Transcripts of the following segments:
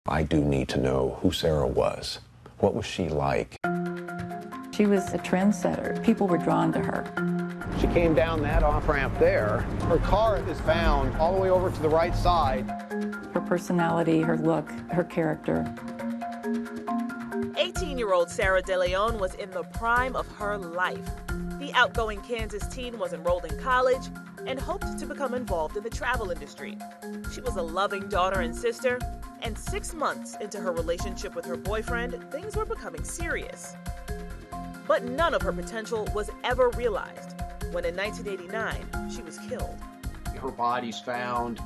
I do need to know who Sarah was. What was she like? She was a trendsetter. People were drawn to her. She came down that off-ramp there. Her car is found all the way over to the right side. Her personality, her look, her character. 18-year-old Sarah DeLeon was in the prime of her life. The outgoing Kansas teen was enrolled in college and hoped to become involved in the travel industry. She was a loving daughter and sister, and 6 months into her relationship with her boyfriend, things were becoming serious. But none of her potential was ever realized when in 1989, she was killed. Her body's found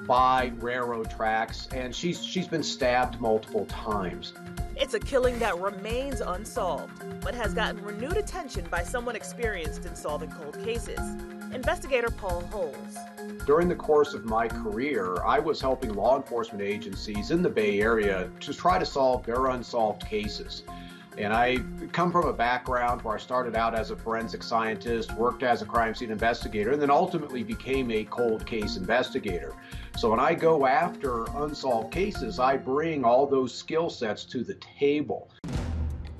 by railroad tracks, and she's been stabbed multiple times. It's a killing that remains unsolved, but has gotten renewed attention by someone experienced in solving cold cases, investigator Paul Holes. During the course of my career, I was helping law enforcement agencies in the Bay Area to try to solve their unsolved cases. And I come from a background where I started out as a forensic scientist, worked as a crime scene investigator, and then ultimately became a cold case investigator. So when I go after unsolved cases, I bring all those skill sets to the table.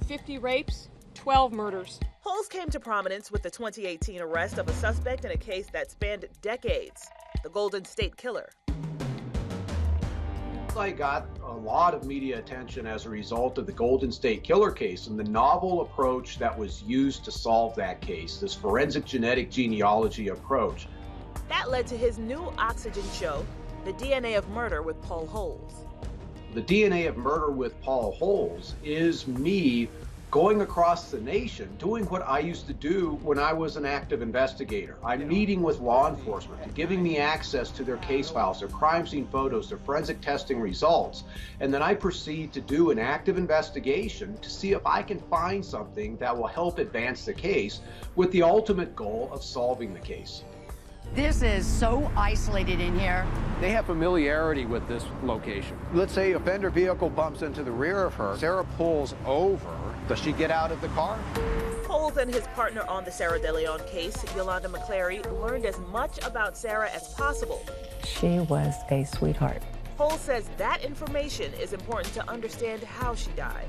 50 rapes, 12 murders. Holes came to prominence with the 2018 arrest of a suspect in a case that spanned decades, the Golden State Killer. I got a lot of media attention as a result of the Golden State Killer case and the novel approach that was used to solve that case, this forensic genetic genealogy approach. That led to his new Oxygen show, The DNA of Murder with Paul Holes. The DNA of Murder with Paul Holes is me going across the nation, doing what I used to do when I was an active investigator. I'm meeting with law enforcement, giving me access to their case files, their crime scene photos, their forensic testing results, and then I proceed to do an active investigation to see if I can find something that will help advance the case with the ultimate goal of solving the case. This is so isolated in here. They have familiarity with this location. Let's say a fender vehicle bumps into the rear of her. Sarah pulls over. Does she get out of the car? Holes and his partner on the Sarah DeLeon case, Yolanda McClary, learned as much about Sarah as possible. She was a sweetheart. Holes says that information is important to understand how she died.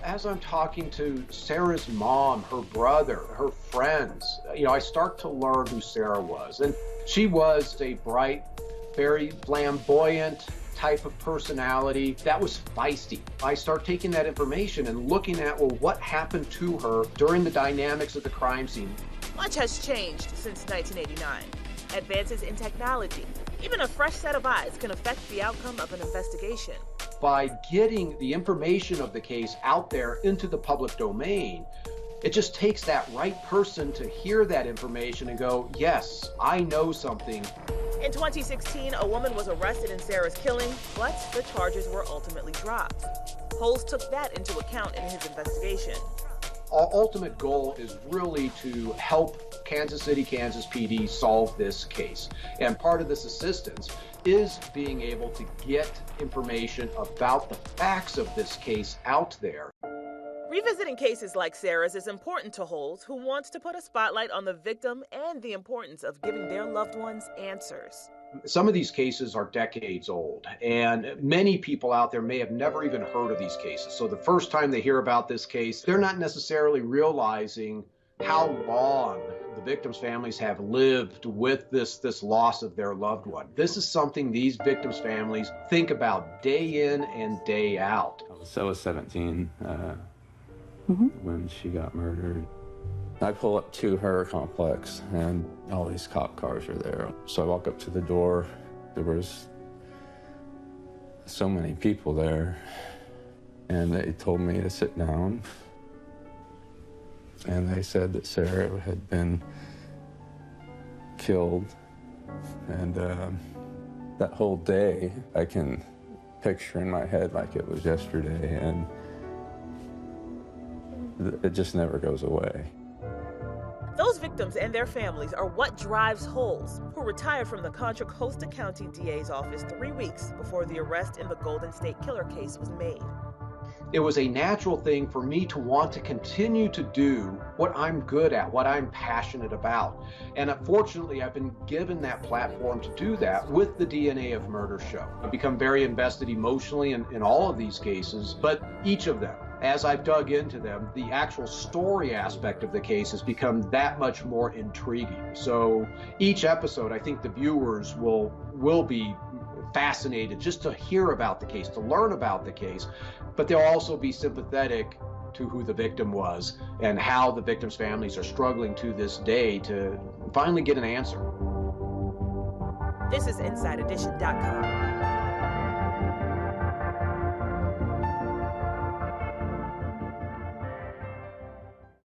As I'm talking to Sarah's mom, her brother, her friends, I start to learn who Sarah was. And she was a bright, very flamboyant type of personality that was feisty. I start taking that information and looking at, well, what happened to her during the dynamics of the crime scene. Much has changed since 1989. Advances in technology, even a fresh set of eyes can affect the outcome of an investigation. By getting the information of the case out there into the public domain, it just takes that right person to hear that information and go, yes, I know something. In 2016, a woman was arrested in Sarah's killing, but the charges were ultimately dropped. Holes took that into account in his investigation. Our ultimate goal is really to help Kansas City, Kansas PD solve this case. And part of this assistance is being able to get information about the facts of this case out there. Revisiting cases like Sarah's is important to Holes, who wants to put a spotlight on the victim and the importance of giving their loved ones answers. Some of these cases are decades old, and many people out there may have never even heard of these cases. So the first time they hear about this case, they're not necessarily realizing how long the victims' families have lived with this loss of their loved one. This is something these victims' families think about day in and day out. I was 17 when she got murdered. I pull up to her complex and all these cop cars are there. So I walk up to the door. There was so many people there, and they told me to sit down. And they said that Sarah had been killed. And that whole day, I can picture in my head like it was yesterday, and it just never goes away. Those victims and their families are what drives Holes, who retired from the Contra Costa County DA's office 3 weeks before the arrest in the Golden State Killer case was made. it was a natural thing for me to want to continue to do what I'm good at, what I'm passionate about. And unfortunately, I've been given that platform to do that with the DNA of Murder show. I've become very invested emotionally in all of these cases, but each of them, as I've dug into them, the actual story aspect of the case has become that much more intriguing. So each episode, I think the viewers will be fascinated just to hear about the case, to learn about the case, but they'll also be sympathetic to who the victim was and how the victims' families are struggling to this day to finally get an answer. This is InsideEdition.com.